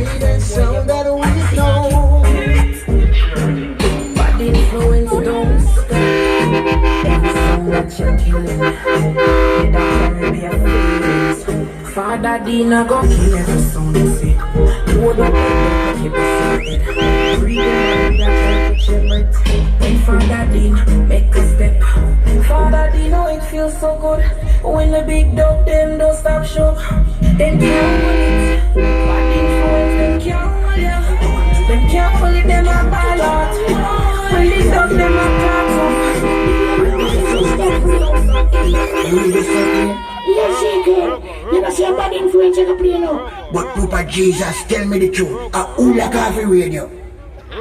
greatest sound that we know. Bad influence don't stop. Every sound that you're killing, yeah, that carry be a feelings. Father Dina go kill every sound you see. Load up and keep it sorted. Breathe in that catch your breath. When Father Dina make a step. Father Dina, it feels so good. When the big dog them don't stop show. Them can't hold it. Bad influence, them can't hold it. Them can't hold it, them a ball out. When the dog them a talk. Yes, she good. You know, see a bad influence you can play now. But Papa Jesus, tell me the truth. Who like coffee radio?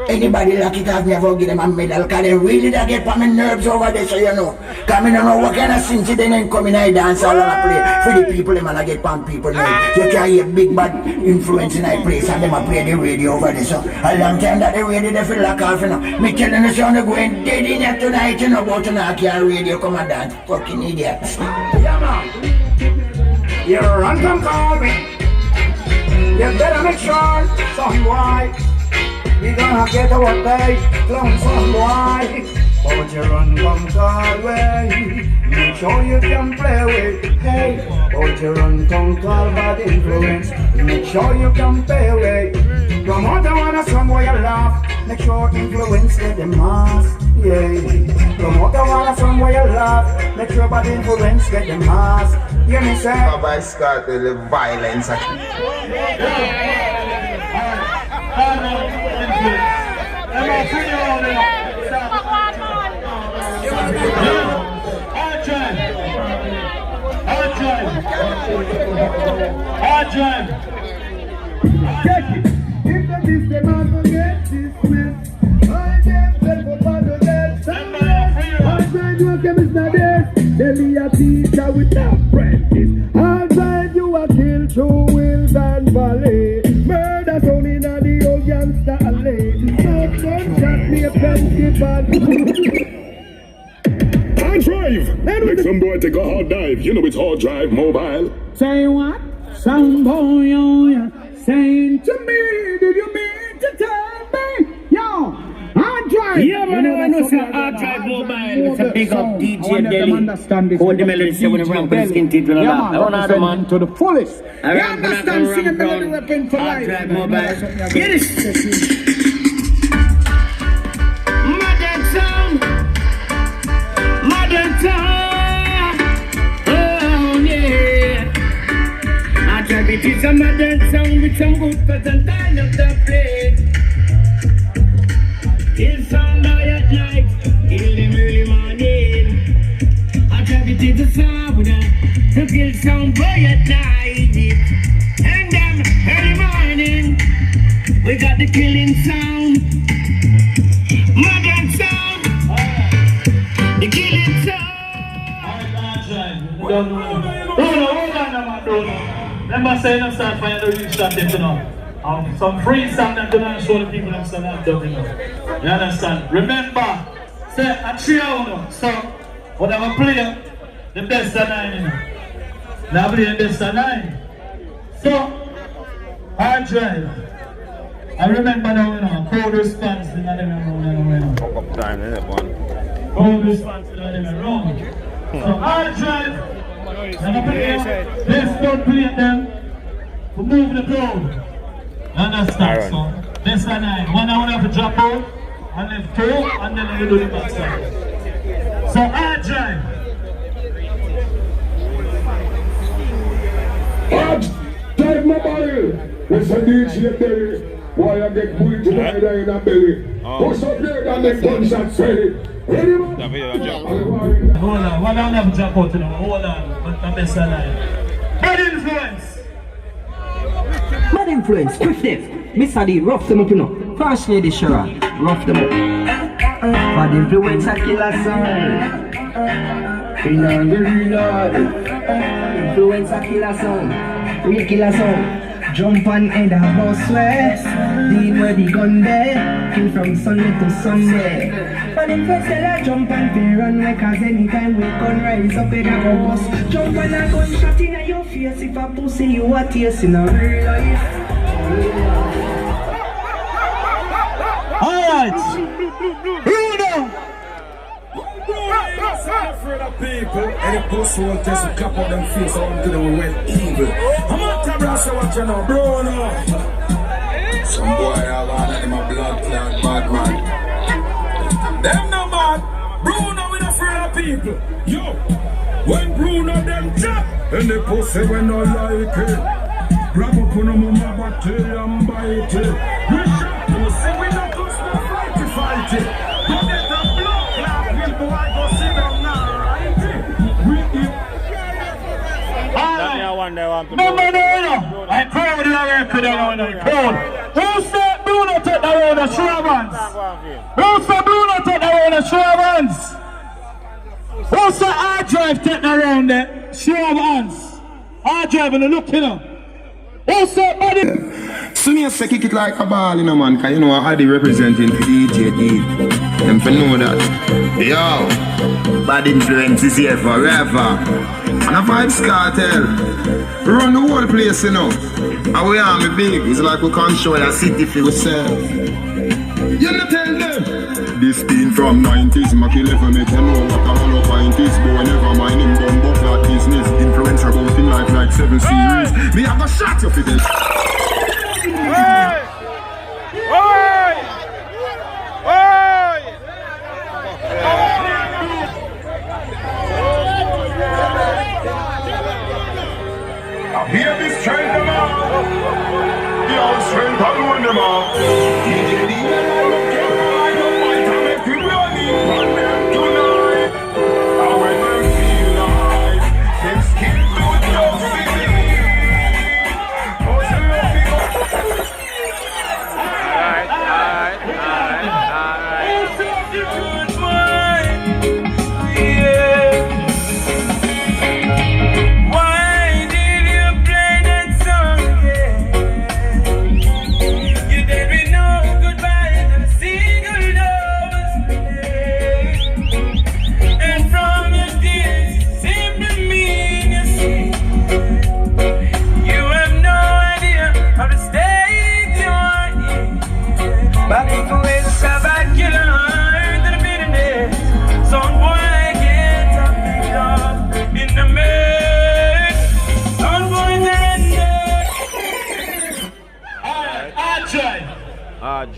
Anybody like it have me ever give them a medal? Cause they really da get on my nerves over there, so you know. Cause me don't know what kind of things they ain't coming I dance all and I play. For the people, them and get on people nerves. You can hear big bad influence in that place and them a play the radio over there. So a long time that the radio they feel like off, you know. Me telling you, son, they're going dead in here tonight, you know, about to knock your radio come and dance. Fucking idiots. Yeah, man. You run come call me. You better make sure, son, why? We gonna get our day, clown some boy. But you run come call way. Make sure you can play with. Hey, but you run come call bad influence. Make sure you can play with. Promoter wanna song where you laugh. Make sure influence get the mass. Yeah. Promoter wanna song where you laugh. Make sure bad influence get the mass. You me say? Baba Scott the violence. Adrian. Take it. If the system has to get dismissed, I them take up on the dead. Adrian, you a chemist now there. Then me a teacher with apprentice. Adrian, you a kill through Wills and Valley. Murder sound in the old gangster alley. Some shot me a principal. I drive. Make some boy take a hard dive. You know it's hard drive mobile. Say what? Some boy on ya saying to me, did you mean to tell me? Yo, hard drive. Yeah, man, I know say hard drive mobile. It's a big up DJ Delhi. Hold the melody say when around with skin teeth when I laugh. I want another man to the fullest. I understand singing melody rapping for life. Hard drive mobile. Get it. Modern sound. Modern sound. Oh yeah. I drive it is a modern sound with some good pattern time of the plate. Kill sound by at night, kill them early morning. I drive it is a sound to kill sound by at night. And them early morning, we got the killing sound. Modern sound, the killing sound. Hold on. Remember saying I'm start finding the real shot into now. Some free song that gonna show the people them stand up jumping up. You understand? Remember, say a trio, so whatever play, the best of 9, you know. Now play the best of 9. So, hard drive. I remember now, you know, cold response, you know, cold response, you know, wrong. So, hard drive. Let's don't play them to move the crowd. Understand? So, this one 9. One I want to have to drop out and then 2 and then you do the back side. So, hard drive. Hard drive mobile. What's a DJ Delhi? Why I get bullied to the in a belly? What's up there and then gunshots ready? Hold on, one I want to have to drop out, you know. Hold on, but the best of 9. Bad influence. Bad influence, swiftness. Mr. D, rough them up, you know. First lady Sharon, rough them up. Bad influence, a killer song. Influence, a killer song. Real killer song. Jump on head a bus west. Deal where the gun there. Kill from Sunday to Sunday. Bad influence, tell her jump on the runway. Cause anytime we gun rise up in a bus. Jump on a gunshot in your face. If a pussy you a taste in a real life. Alright. Bruno. Afraid of people, and the post will just clap out them face out to them well evil. I'm not a brass, what you know, bro, no. Some boy have on him a blood clot bad man. Them no bad. Bruno with afraid of people. Yo, when Bruno them chop, and the pussy when no like it. Grab up on them body and bite it. We shot pussy, we not go small fight it. Go get the blood clot, people, I go sit down now, right? Remember Bruno? I proud of the record around the crowd. Who said Bruno take the road of Shravans? Who said Bruno take the road of Shravans? Who said R-Drive take the road of Shravans? R-Drive and look, you know. Who said buddy? So me say kick it like a ball, you know, man, cause you know I had representing for DJ E. Them for know that. Yo, bad influence is here forever. And a Vybz Kartel. We run the whole place, you know. And we are me big. It's like we control a city for ourselves. You know tell them. This thing from 90s, Mac 11 make you know what a hollow pint is. Boy never mind him bumbo flat business. Influence about in life like 7 series. Me have a shot you for this. Hey! Hey! Hey! Hear this train them out. The old train following them out. DJ D and I don't care why I don't fight. I make you running on them tonight. And when them feel like them skin good love for me. Oh, so love me.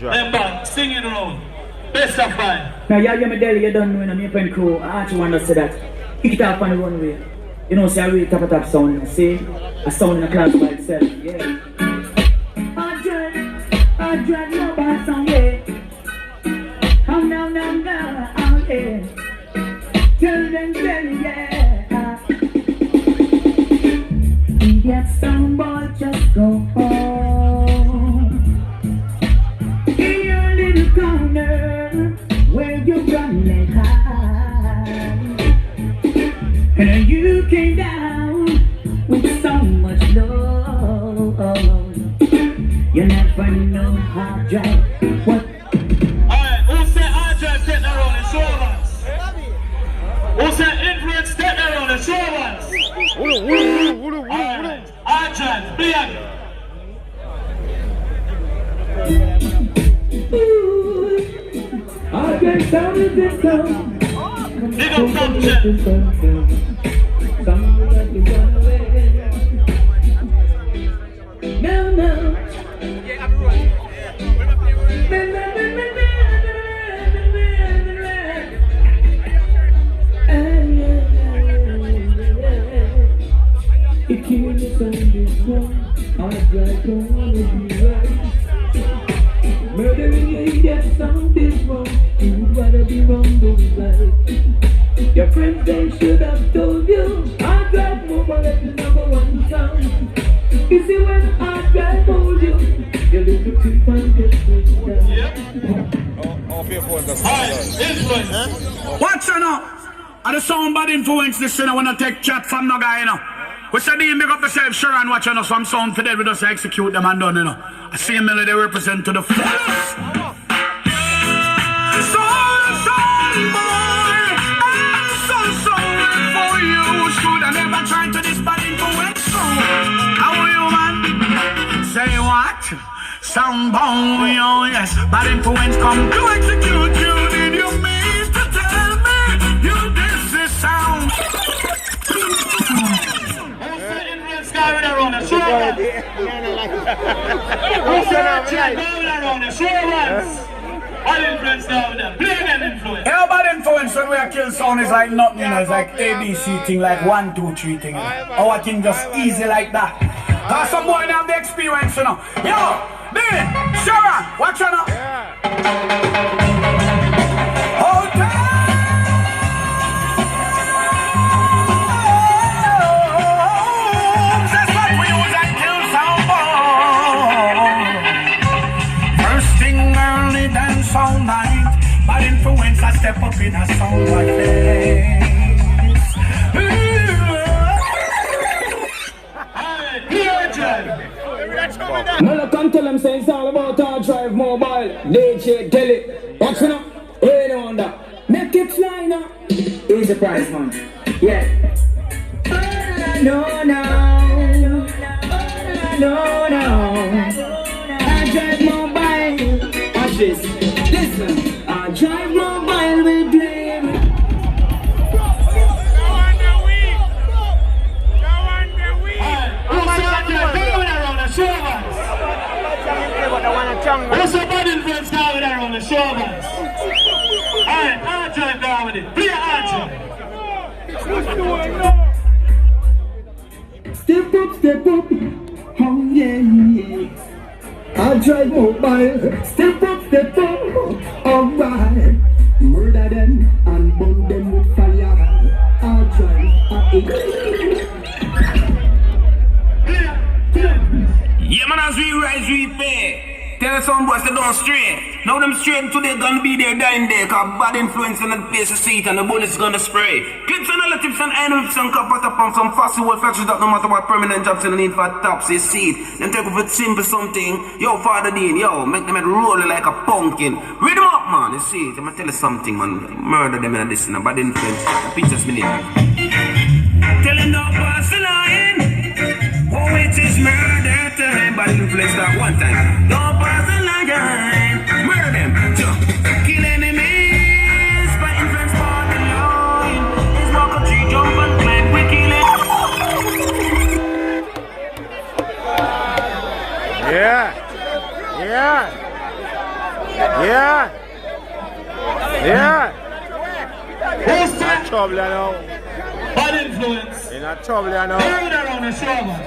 Remember, sing it around. Best of five. Now, you hear me tell you don't know when I'm here pen crew. I actually want to say that. Kick it off on the runway. You know, see a real top sound. See? A sound in a class by itself. Yeah. I drive no bad song, yeah. Oh, no, oh, yeah. Tell them, yeah. That some boy just go home. In your little corner where you run and hide. And you came down with so much love. You never know how to drive. What? Alright, who said R-Drive take that road and show us? Who said influence take that road and show us? Alright, R-Drive, play again. I can sound it this time. Big up function. No. If you understand this one, I'll drive on to be right. Murdering that sound is wrong. You'd rather be wrong than right. Your friends, they should have told you. I'll drive mobile at the #1 sound. You see when I drive hold you, your little creep and get down. Alright, influence. Watch you now. And the sound bad influence this thing. I wanna take chat from no guy, you know. We said they make up yourself, Sharon, watch you know. Some sound today, we just execute them and done, you know. I see a melody represent to the fullest. Sound boy, I'm so sorry for you. Should I never try to this bad influence? How are you, man? Say what? sound bound, oh yes. Bad influence come to execute you. Did you mean to tell me you this is sound? Influence guy with around the show once. Around the show once. Bad influence down with them. Play them influence. Yeah, bad influence when we are kill sound is like nothing, you know, it's like ABC thing, like 1, 2, 3 thing. Our thing just easy like that. Cause some boy have the experience, you know. Yo, Billy, Sharon, watch out now. Hold tight. That's what we use at kill sound boy. First thing early, dance all night. Bad influence, I step up in a sound like this. Mother come tell them say it's all about our drive mobile. DJ tell it. Watch it now. Hey, no wonder. Make it fly now. Easy price, man. Yeah. No. I drive mobile. Watch this. Listen. I drive mobile with blame. What's the bad influence down with around the show, man? Alright, I'll drive down with it. Play Archie. Step up. Oh yeah. I drive mobile. Step up. Alright. Murder them and burn them with fire. I drive. Yeah, man, as we rise, we pay. Tell some boys they don't stray. Now them straight today gonna be there dying there. Cause bad influence in the place to see it and the bullets gonna spray. Clips and relatives and enemies and copper top on some fossil old factories that no matter what permanent jobs in the need for tops they see it. Them take off with simple something. Yo, Father Dean, yo, make them roll like a pumpkin. Read them up, man, you see it. I'ma tell you something, man. Murder them in this and a bad influence. The pictures me need. Tell them no pass the line. Oh, it is murder time. Bad influence that one time. Don't pass the line. Murder them. Kill enemies. Bad influence for the line. It's not a tree jump and climb. We kill it. Yeah. Who's In that? trouble now. Bad influence. In trouble now. Down around the show, man.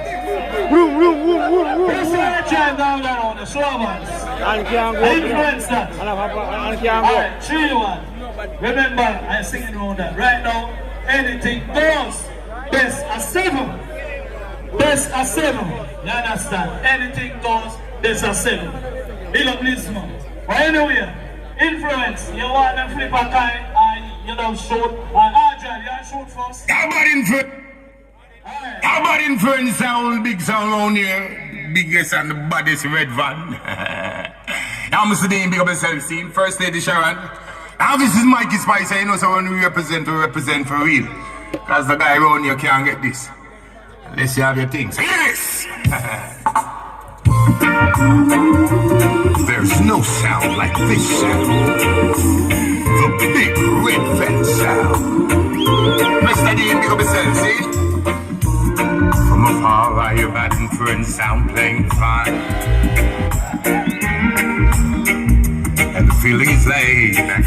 Who's that drive down around the show, man? And can't go. Influence that. And can't go. Alright, 3-1. Remember, I'm singing around that. Right now, anything goes. Best a 7. Best a 7. You understand? Anything goes. Best a 7. Big up this man. But anyway, influence. You want them flip a kind and you don't shoot. And Adrian, you shoot first. How about influence sound, big sound around here? Biggest and the baddest red van. Now, Mr. Dean, big up yourself, Steve. First Lady Sharon. Now, this is Mikey Spicer, you know, so when we represent for real. Because the guy around here can't get this. Unless you have your things. Hear this! There's no sound like this sound. The big red van sound. Mr. Dean, big up yourself, see? From afar I hear bad influence sound playing fine. And the feeling is laid back.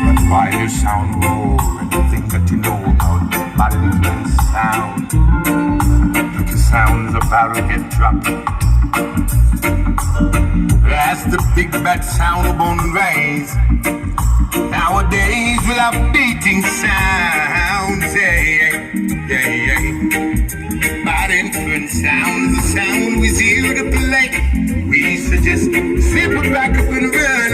But while you sound roll and the thing that you know about bad influence sound, that the sound's about to get dropped. That's the big bad sound of on rays. Nowadays we'll have beating sounds, yeah. Bad influence sound is the sound we see to play. We suggest slip it back up and run.